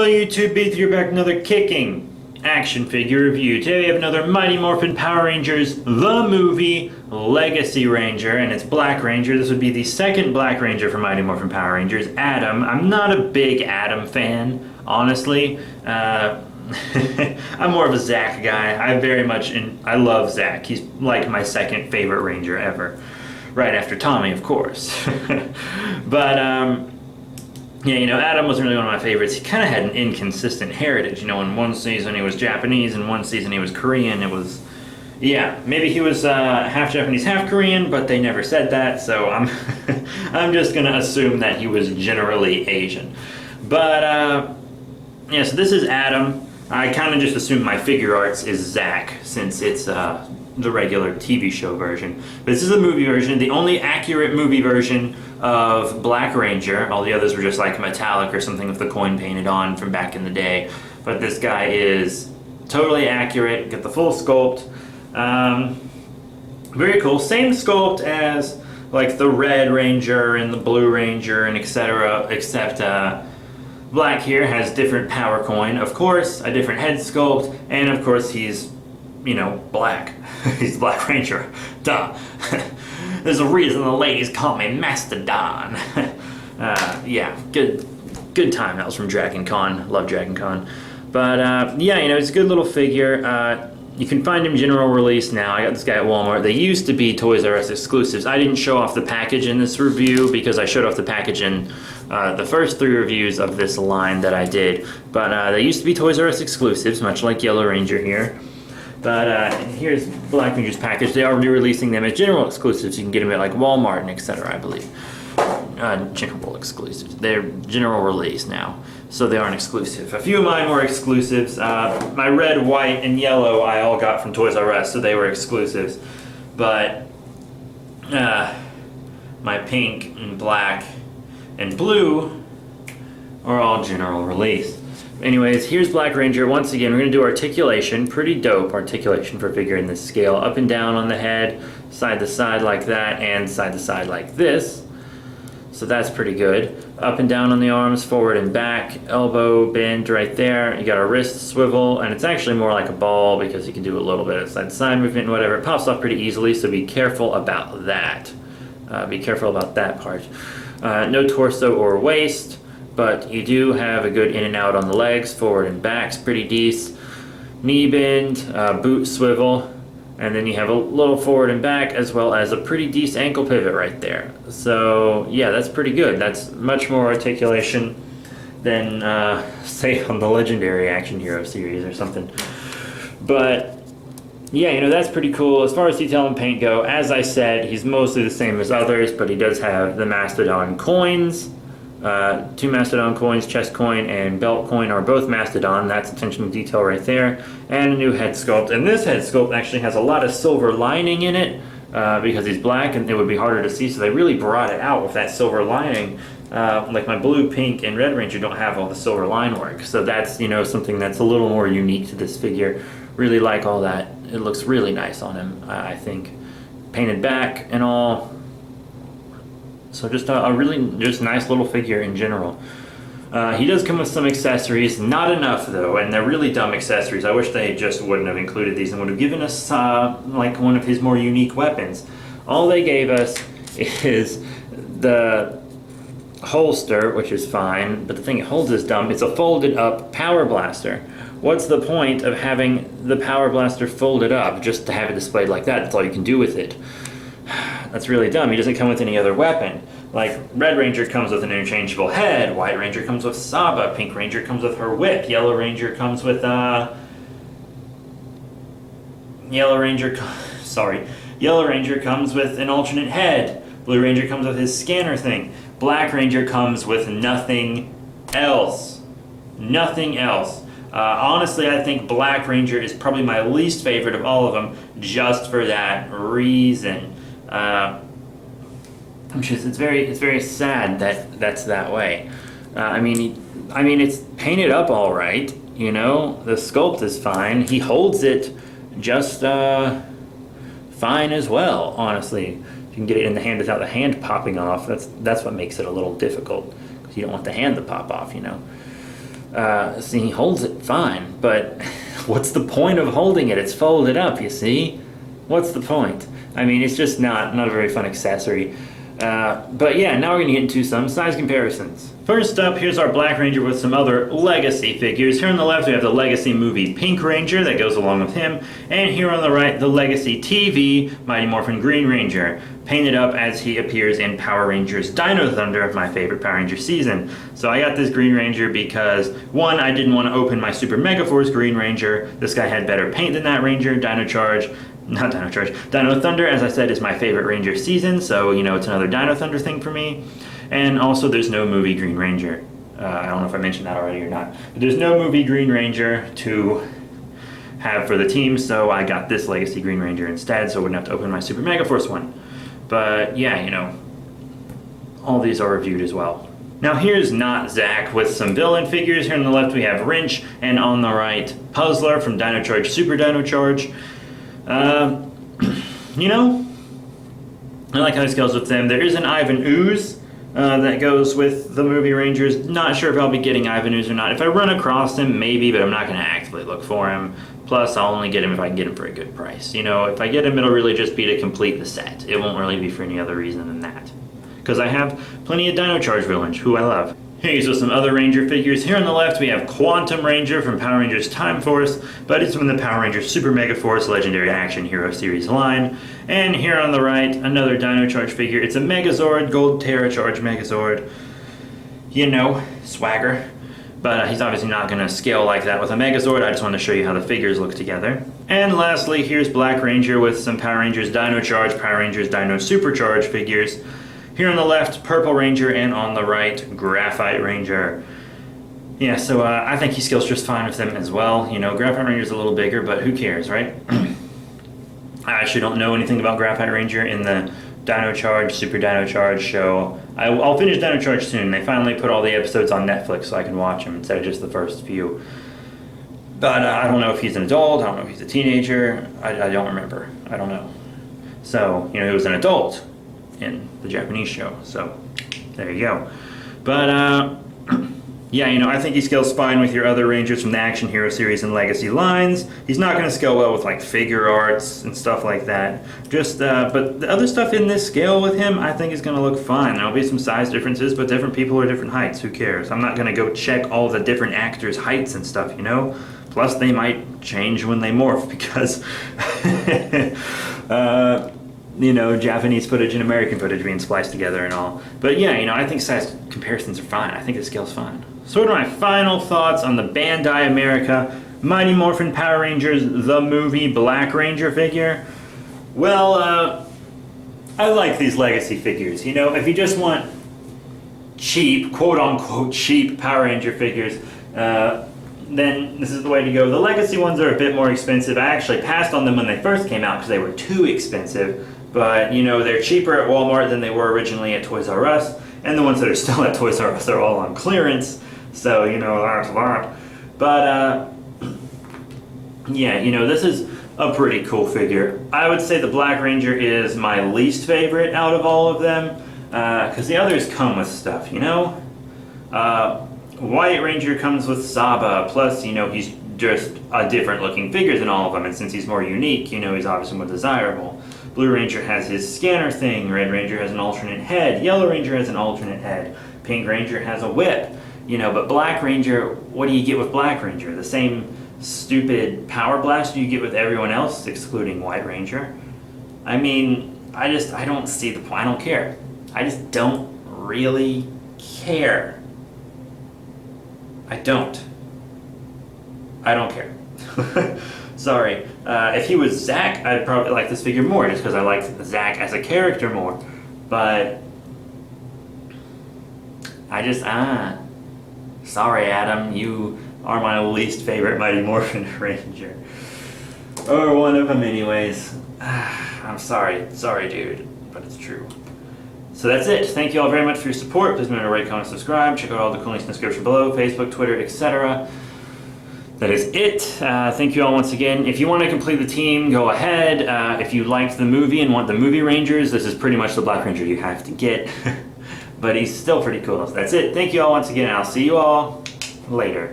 Hello YouTube, Beat here back with another kicking action figure review. Today we have another Mighty Morphin Power Rangers The Movie Legacy Ranger, and it's Black Ranger. This would be the second Black Ranger for Mighty Morphin Power Rangers, Adam. I'm not a big Adam fan, honestly. I'm more of a Zach guy. I love Zach. He's like my second favorite Ranger ever. Right after Tommy, of course. But, yeah, Adam wasn't really one of my favorites. He kind of had an inconsistent heritage. In one season he was Japanese, in one season he was Korean. Maybe he was half Japanese, half Korean, but they never said that, so I'm just going to assume that he was generally Asian. But, so this is Adam. I kind of just assumed my figure arts is Zach, since it's the regular TV show version. But this is the movie version, the only accurate movie version of Black Ranger. All the others were just like metallic or something with the coin painted on from back in the day. But this guy is totally accurate, get the full sculpt. Very cool. Same sculpt as like the Red Ranger and the Blue Ranger and etc. Except Black here has different power coin, of course, a different head sculpt, and of course he's, black. He's Black Ranger. Duh. There's a reason the ladies call me Mastodon. Yeah, good time. That was from Dragon Con. Love Dragon Con. But, it's a good little figure. You can find him general release now. I got this guy at Walmart. They used to be Toys R Us exclusives. I didn't show off the package in this review because I showed off the package in the first 3 reviews of this line that I did. But they used to be Toys R Us exclusives, much like Yellow Ranger here. But here's Black Ranger's package. They are re-releasing them as general exclusives. You can get them at like Walmart and etc. I believe. General exclusives. They're general release now, so they aren't exclusive. A few of mine were exclusives. My red, white, and yellow I all got from Toys R Us, so they were exclusives. But my pink and black and blue are all general release. Anyways, here's Black Ranger. Once again, we're going to do articulation. Pretty dope articulation for a figure in this scale. Up and down on the head, side to side like that, and side to side like this. So that's pretty good. Up and down on the arms, forward and back, elbow bend right there. You got a wrist swivel, and it's actually more like a ball because you can do a little bit of side to side movement and whatever. It pops off pretty easily, so be careful about that. Be careful about that part. No torso or waist, but you do have a good in and out on the legs, forward and back's pretty decent. Knee bend, boot swivel, and then you have a little forward and back as well as a pretty decent ankle pivot right there. So yeah, that's pretty good. That's much more articulation than say on the Legendary Action Hero series or something. But yeah, that's pretty cool. As far as detail and paint go, as I said, he's mostly the same as others, but he does have the Mastodon coins. 2 Mastodon coins, chest coin and belt coin are both Mastodon. That's attention to detail right there. And a new head sculpt. And this head sculpt actually has a lot of silver lining in it because he's black and it would be harder to see. So they really brought it out with that silver lining. Like my blue, pink, and red Ranger don't have all the silver line work. So that's, something that's a little more unique to this figure. Really like all that. It looks really nice on him, I think. Painted back and all. So just a really nice little figure in general. He does come with some accessories, not enough though, and they're really dumb accessories. I wish they just wouldn't have included these and would have given us like one of his more unique weapons. All they gave us is the holster, which is fine, but the thing it holds is dumb. It's a folded up power blaster. What's the point of having the power blaster folded up just to have it displayed like that? That's all you can do with it. That's really dumb. He doesn't come with any other weapon. Like, Red Ranger comes with an interchangeable head, White Ranger comes with Saba, Pink Ranger comes with her whip, Yellow Ranger comes with, Yellow Ranger comes with an alternate head, Blue Ranger comes with his scanner thing, Black Ranger comes with nothing else. Nothing else. Honestly, I think Black Ranger is probably my least favorite of all of them, just for that reason. It's very sad that that's that way. I mean, it's painted up all right. The sculpt is fine. He holds it just fine as well. Honestly, you can get it in the hand without the hand popping off. That's what makes it a little difficult because you don't want the hand to pop off. See, he holds it fine, but what's the point of holding it? It's folded up, you see? What's the point? I mean, it's just not a very fun accessory. But yeah, now we're going to get into some size comparisons. First up, here's our Black Ranger with some other Legacy figures. Here on the left, we have the Legacy movie Pink Ranger that goes along with him. And here on the right, the Legacy TV Mighty Morphin Green Ranger, painted up as he appears in Power Rangers Dino Thunder, my favorite Power Ranger season. So I got this Green Ranger because, one, I didn't want to open my Super Mega Force Green Ranger. This guy had better paint than that Ranger. Dino Thunder, as I said, is my favorite Ranger season, so, you know, it's another Dino Thunder thing for me. And also, there's no movie Green Ranger. I don't know if I mentioned that already or not. But there's no movie Green Ranger to have for the team, so I got this Legacy Green Ranger instead, so I wouldn't have to open my Super Mega Force one. But, yeah, you know, all these are reviewed as well. Now here's Not Zach with some villain figures. Here on the left we have Wrench, and on the right, Puzzler from Dino Charge Super Dino Charge. You know, I like how he scales with them. There is an Ivan Ooze that goes with the movie Rangers. Not sure if I'll be getting Ivan Ooze or not. If I run across him, maybe, but I'm not going to actively look for him. Plus, I'll only get him if I can get him for a good price. You know, if I get him, it'll really just be to complete the set. It won't really be for any other reason than that. Because I have plenty of Dino Charge villains, who I love. Here's with some other Ranger figures. Here on the left we have Quantum Ranger from Power Rangers Time Force, but it's from the Power Rangers Super Mega Force Legendary Action Hero Series line. And here on the right, another Dino Charge figure. It's a Megazord, Gold Terra Charge Megazord. You know, swagger. But he's obviously not going to scale like that with a Megazord. I just want to show you how the figures look together. And lastly, here's Black Ranger with some Power Rangers Dino Charge, Power Rangers Dino Supercharge figures. Here on the left, Purple Ranger, and on the right, Graphite Ranger. Yeah, so I think he scales just fine with them as well. You know, Graphite Ranger's a little bigger, but who cares, right? I actually don't know anything about Graphite Ranger in the Dino Charge, Super Dino Charge show. I'll finish Dino Charge soon. They finally put all the episodes on Netflix so I can watch them instead of just the first few. But I don't know if he's an adult, I don't know if he's a teenager, I don't remember. I don't know. So, you know, he was an adult in the Japanese show, so there you go. But yeah, you know, I think he scales fine with your other Rangers from the Action Hero series and Legacy lines. He's not going to scale well with like figure arts and stuff like that. Just but the other stuff in this scale with him, I think is going to look fine. There'll be some size differences, but different people are different heights. Who cares? I'm not going to go check all the different actors' heights and stuff, you know. Plus, they might change when they morph because you know, Japanese footage and American footage being spliced together and all. But yeah, you know, I think size comparisons are fine. I think the scale's fine. So what are my final thoughts on the Bandai America Mighty Morphin Power Rangers The Movie Black Ranger figure? Well, I like these Legacy figures. You know, if you just want cheap, quote-unquote cheap Power Ranger figures, then this is the way to go. The Legacy ones are a bit more expensive. I actually passed on them when they first came out because they were too expensive. But, you know, they're cheaper at Walmart than they were originally at Toys R Us. And the ones that are still at Toys R Us are all on clearance. So, you know, that's a lot. But, yeah, you know, this is a pretty cool figure. I would say the Black Ranger is my least favorite out of all of them. Because the others come with stuff, you know? White Ranger comes with Saba. Plus, you know, he's just a different looking figure than all of them. And since he's more unique, you know, he's obviously more desirable. Blue Ranger has his scanner thing, Red Ranger has an alternate head, Yellow Ranger has an alternate head, Pink Ranger has a whip, you know, but Black Ranger, what do you get with Black Ranger? The same stupid power blast you get with everyone else, excluding White Ranger? I mean, I don't see the point, I don't care. I just don't really care. I don't care. Sorry. If he was Zach, I'd probably like this figure more, just because I like Zach as a character more. But I just, sorry, Adam, you are my least favorite Mighty Morphin Ranger. Or one of them anyways. I'm sorry, dude, but it's true. So that's it. Thank you all very much for your support. Please remember to rate, comment, subscribe. Check out all the cool links in the description below, Facebook, Twitter, etc. That is it. Thank you all once again. If you want to complete the team, go ahead. If you liked the movie and want the movie Rangers, this is pretty much the Black Ranger you have to get. But he's still pretty cool. So that's it. Thank you all once again, and I'll see you all later.